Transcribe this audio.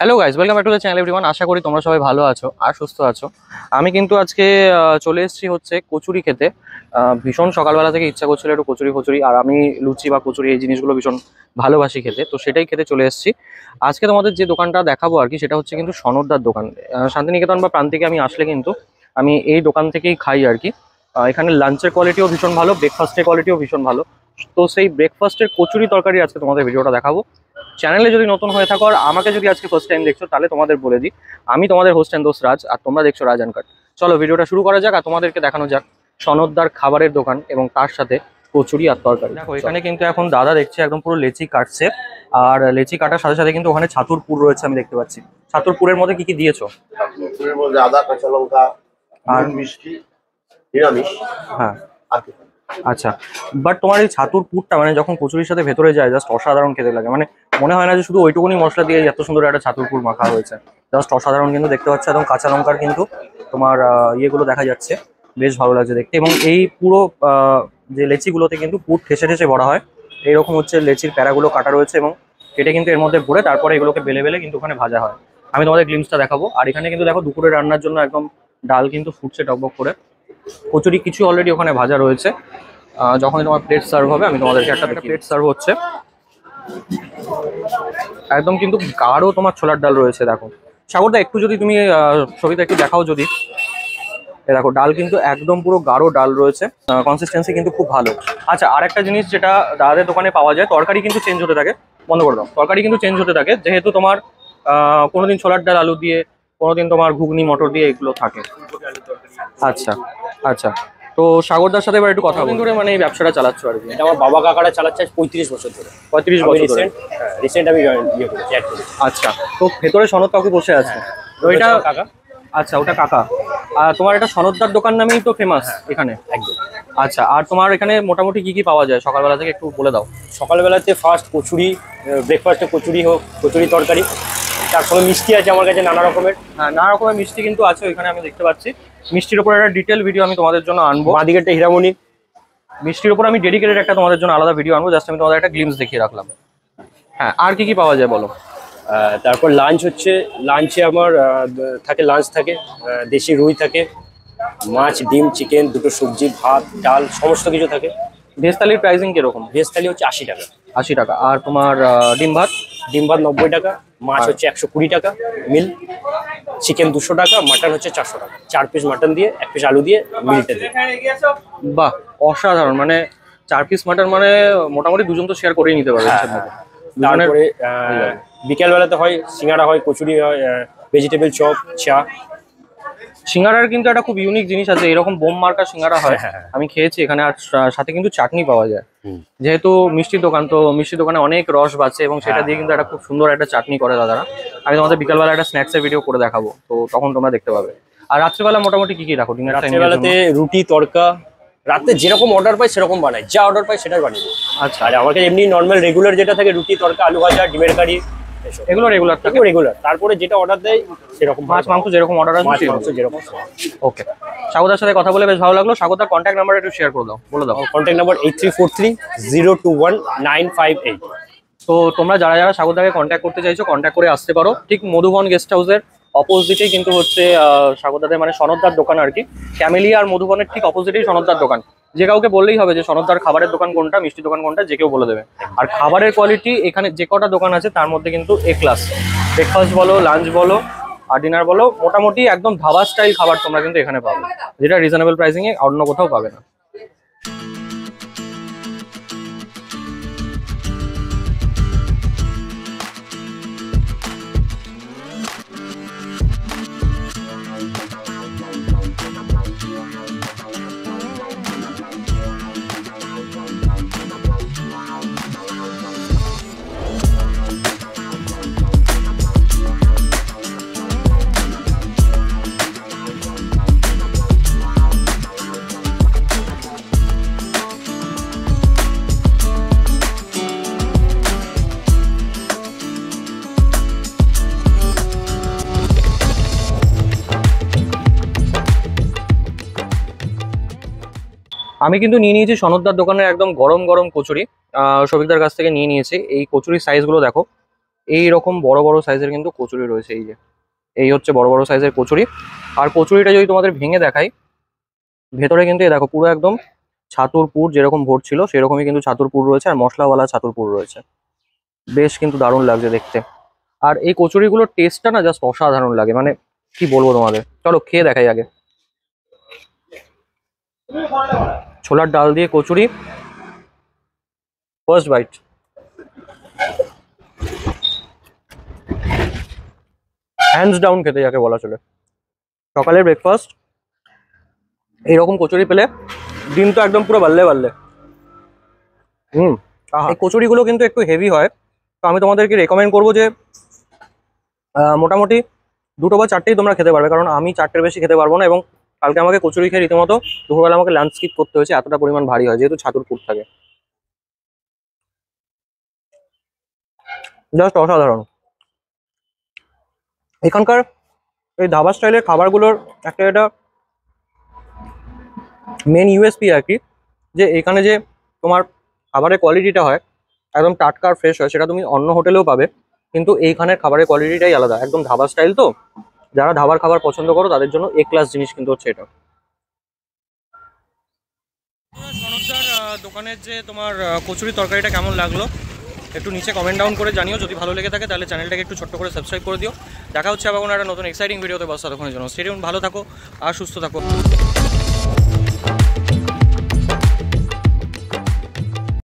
Hello guys, welcome back to the channel everyone. আশা করি তোমরা সবাই ভালো আছো আর সুস্থ আছো। আমি কিন্তু আজকে চলে এসেছি হচ্ছে কচুরি খেতে। ভীষণ সকালবেলা থেকে ইচ্ছা করছিল একটু কচুরি ফচুরি, আর আমি লুচি বা কচুরি এই জিনিসগুলো ভীষণ ভালোবাসি খেতে, তো সেটাই খেতে চলে এসেছি। আজকে তোমাদের যে দোকানটা দেখাবো আর কি, সেটা হচ্ছে কিন্তু সনদদার দোকান। শান্তিনিকেতন বা প্রান্তিকে আমি আসলে কিন্তু আমি এই দোকান থেকেই খাই আর কি। এখানে লাঞ্চের কোয়ালিটিও ভীষণ ভালো, ব্রেকফাস্টের কোয়ালিটিও ভীষণ ভালো। তো সেই ব্রেকফাস্টের কচুরি তরকারি আজকে তোমাদের ভিডিওটা দেখাবো। চ্যানেলে যদি নতুন হয়ে থাকো আর আমাকে যদি আজকে ফার্স্ট টাইম দেখছো, তাহলে তোমাদের বলে দিই, আমি তোমাদের হোস্ট এন্ড দোস্ত রাজ, আর তোমরা দেখছো রাজ আনকাট। চলো ভিডিওটা শুরু করা যাক আর তোমাদেরকে দেখানো যাক সনদদার খাবারের দোকান এবং তার সাথে কচুরি আর তরকারি। দেখো এখানে কিন্তু এখন দাদা দেখছে একদম পুরো লেচি কাটছে, আর লেচি কাটার সাথে সাথে কিন্তু ওখানে ছাতুর পুর রয়েছে, আমি দেখতে পাচ্ছি। ছাতুর পুরের মধ্যে কি কি দিয়েছো? পুরের মধ্যে আদা, কাঁচা লঙ্কা আর মিষ্টি, নিরামিষ। হ্যাঁ, আর কি? আচ্ছা। বাট তোমার এই ছাতুর পুরটা মানে যখন কচুরির সাথে ভেতরে যায়, জাস্ট অসাধারণ খেতে লাগে। মানে মনে হয় না যে শুধু ওইটুকুনি মশলা দিয়ে এত সুন্দর একটা ছাতুর পুর মাখা হয়েছে। জাস্ট অসাধারণ কিন্তু দেখতে পাচ্ছ, একদম কাঁচা লঙ্কার কিন্তু তোমার ইয়েগুলো দেখা যাচ্ছে, বেশ ভালো লাগছে দেখতে। এবং এই পুরো যে লেচিগুলোতে কিন্তু পুর ঠেসে ঠেসে ভরা হয়, এইরকম হচ্ছে লেচির প্যারাগুলো কাটা রয়েছে এবং কেটে কিন্তু এর মধ্যে ভরে তারপরে এগুলোকে বেলে বেলে কিন্তু ওখানে ভাজা হয়। আমি তোমাদের গ্লিমসটা দেখাবো। আর এখানে কিন্তু দেখো দুপুরে রান্নার জন্য একদম ডাল কিন্তু ফুটছে টকবক করে। কচুরি কিছু অলরেডি ওখানে ভাজা রয়েছে। যখনই তোমার প্লেট সার্ভ হবে আমি তোমাদেরকে একটা প্লেট সার্ভ হচ্ছে, একদম কিন্তু গাঢ় তোমার ছোলার ডাল রয়েছে। দেখো সাগরদা, একটু যদি তুমি ছবিটা একটু দেখাও যদি। দেখো ডাল কিন্তু একদম পুরো গাঢ় ডাল রয়েছে, কনসিস্টেন্সি কিন্তু খুব ভালো। আচ্ছা, আর একটা জিনিস যেটা দাদাদের দোকানে পাওয়া যায়, তরকারি কিন্তু চেঞ্জ হতে থাকে। বন্ধ করে দাও। তরকারি কিন্তু চেঞ্জ হতে থাকে, যেহেতু তোমার কোনোদিন ছোলার ডাল আলু দিয়ে, কোনোদিন তোমার ঘুগনি মটর দিয়ে এগুলো থাকে। আচ্ছা আচ্ছা। তো সাগরদার সাথে এবার একটু কথা বলুন, মানে এই ব্যবসাটা চালাচ্ছ আর কি? এটা আমার বাবা কাকারা চালাচ্ছে আজ 35 বছর ধরে। 35 বছর ধরে? রিসেন্ট আমি ইয়ে করেছি, অ্যাড করেছি। আচ্ছা, তো ভেতরে সনদ কাকু বসে আছে, তো এটা কাকা। আচ্ছা, ওটা কাকা। আর তোমার এটা সনদদার দোকান নামেই তো ফেমাস এখানে? একদম। আচ্ছা, আর তোমার এখানে মোটামুটি কি কি পাওয়া যায় সকালবেলা থেকে একটু বলে দাও। সকালবেলাতে ফার্স্ট কচুরি, ব্রেকফাস্টে কচুরি হোক, কচুরি তরকারি, তার সঙ্গে মিষ্টি আছে আমার কাছে নানা রকমের। হ্যাঁ, নানা রকমের মিষ্টি কিন্তু আছে ওইখানে, আমি দেখতে পাচ্ছি। মিষ্টির উপর একটা ডিটেল ভিডিও আমি তোমাদের জন্য আনবো। বাঁদিকে একটা হীরামণি। মিষ্টির উপর আমি ডেডিকেটেড একটা তোমাদের জন্য আলাদা ভিডিও আনবো, জাস্ট আমি তোমাদের একটা গ্লিমস দেখিয়ে রাখলাম। হ্যাঁ, আর কি কি পাওয়া যায় বলো। তারপর লাঞ্চ হচ্ছে, লাঞ্চে আমার থাকে, লাঞ্চ থাকে দেশি রুই থাকে, মাছ, ডিম, চিকেন, দুটো সবজি, ভাত, ডাল, সমস্ত কিছু থাকে। ভেজ থালির প্রাইসিং কিরকম? ভেজ থালি হচ্ছে 80 টাকা। 80 টাকা। আর তোমার ডিম ভাত? ডিম ভাত 90 টাকা, মাছ হচ্ছে 120 টাকা মিল, চিকেন 200 টাকা, মাটন হচ্ছে 400 টাকা। 4 পিস মাটন দিয়ে 1 পিস আলু দিয়ে মিলটা দিয়ে। বাহ, অসাধারণ। মানে 4 পিস মাটন মানে মোটামুটি দুজন তো শেয়ার করেই নিতে পারবে। তারপরে বিকেল বেলাতে হয় সিঙ্গাড়া হয়, কচুরি হয়, ভেজিটেবল চপ, চা। সিঙ্গারার কিন্তু একটা খুব ইউনিক জিনিস আছে, এরকম বোম মার্কা সিঙ্গারা হয়, আমি খেয়েছি এখানে। আর সাথে কিন্তু চাটনি পাওয়া যায়, যেহেতু মিষ্টির দোকান, তো মিষ্টির দোকানে অনেক রস বাঁচে এবং সেটা দিয়ে কিন্তু একটা খুব সুন্দর একটা চাটনি করে দাদারা। আমি তোমাদের বিকালবেলা একটা স্ন্যাক্সের ভিডিও করে দেখাবো, তো তখন তোমরা দেখতে পাবে। আর রাত্রিবেলা মোটামুটি কি কি রাখো ডিনার টাইম? রাত্রেবেলাতে রুটি তড়কা, রাতে যেরকম অর্ডার পাই সেরকম বানাই, যা অর্ডার পাই সেটাই বানিয়ে দিই। আচ্ছা, আর আমাকে এমনি নর্মাল রেগুলার যেটা থাকে, রুটি তড়কা, আলু ভাজা, ডিমের কারি, এগুলো রেগুলার থাকে? রেগুলার। তারপরে যেটা অর্ডার দেয় সেরকম, মাছ মাংস যেরকম অর্ডার মাছ আছে মাংস যেরকম। ওকে, স্বাগতার সাথে কথা বলে বেশ ভালো লাগলো। স্বাগতার কন্ট্যাক্ট নাম্বার একটু শেয়ার করে দাও, বলে দাও। Contact number 8343021958। তো তোমরা যারা যারা স্বাগতাকে কন্ট্যাক্ট করতে চাইছো, কন্ট্যাক্ট করে আসতে পারো। ঠিক মধুবন গেস্ট হাউসের অপোজিটেই কিন্তু হচ্ছে স্বাগতাদের মানে সনদদার দোকান আর কি। ক্যামেলিয়া আর মধুবনের ঠিক অপোজিটেই সনদদার দোকান। যে কাউকে বললেই হবে যে সনদদার খাবারের দোকান কোনটা, মিষ্টি দোকান কোনটা, যে কেউ বলে দেবে। আর খাবারের কোয়ালিটি এখানে যে কটা দোকান আছে তার মধ্যে কিন্তু এ ক্লাস। ব্রেকফাস্ট বলো, লাঞ্চ বলো আর ডিনার বলো, মোটামুটি একদম ধাবা স্টাইল খাবার তোমরা কিন্তু এখানে পাবে, যেটা রিজনেবল প্রাইসিংয়ে অন্য কোথাও পাবে না। আমি কিন্তু নিয়ে নিয়েছি সনদদার দোকানের একদম গরম গরম কচুরি, সবিকদার কাছ থেকে নিয়ে নিয়েছি। এই কচুরির সাইজগুলো দেখো, এই রকম বড় বড় সাইজের কিন্তু কচুরি রয়েছে। এই যে এই হচ্ছে বড় বড় সাইজের কচুরি। আর কচুরিটা যদি তোমাদের ভেঙে দেখাই, ভেতরে কিন্তু এই দেখো পুরো একদম ছাতুর পুর যেরকম ভোট ছিল সেরকমই কিন্তু ছাতুর পুর রয়েছে, আর মশলাওয়ালা ছাতুর পুর রয়েছে। বেশ কিন্তু দারুণ লাগছে দেখতে। আর এই কচুরিগুলোর টেস্টটা না জাস্ট অসাধারণ লাগে, মানে কি বলবো তোমাদের। চলো খেয়ে দেখাই আগে। ছোলার ডাল দিয়ে kachori, first bite. Hands down খেতে যাকে বলা চলে। সকালের ব্রেকফাস্ট এইরকম কচুরি পেলে দিন তো একদম পুরো বাল্লে বাল্লে। এই কচুরিগুলো কিন্তু একটু হেভি হয়, তো আমি তোমাদেরকে রেকমেন্ড করবো যে মোটামুটি 2টো বা 4টেই তোমরা খেতে পারবে, কারণ আমি 4টের বেশি খেতে পারবো না। এবং কালকে আমাকে কচুরি খেয়ে রীতিমতো দুপুরবেলা আমাকে লাঞ্চ স্কিপ করতে হয়েছে, এতটা পরিমাণ ভারী হয় যেহেতু ছাতুর পুর থাকে। জাস্ট অসাধারণ। এখানকার এই ধাবা স্টাইলের খাবারগুলোর একটা এটা মেন ইউএসপি আর কি, যে এখানে যে তোমার খাবারের কোয়ালিটিটা হয় একদম টাটকা আর ফ্রেশ হয়, সেটা তুমি অন্য হোটেলেও পাবে, কিন্তু এইখানের খাবারের কোয়ালিটিটাই আলাদা, একদম ধাবা স্টাইল। তো যারা ধাবার খাবার পছন্দ করো তাদের জন্য এ ক্লাস জিনিস কিন্তু হচ্ছে এটা। সনদদার দোকানের যে তোমার কচুরি তরকারিটা কেমন লাগলো একটু নিচে কমেন্ট ডাউন করে জানিও। যদি ভালো লেগে থাকে তাহলে চ্যানেলটাকে একটু ছোট্ট করে সাবস্ক্রাইব করে দিও। দেখা হচ্ছে আবার কোনো একটা নতুন এক্সাইটিং ভিডিওতে। বস ততক্ষণের জন্য স্টে টিউন, ভালো থাকো আর সুস্থ থাকো।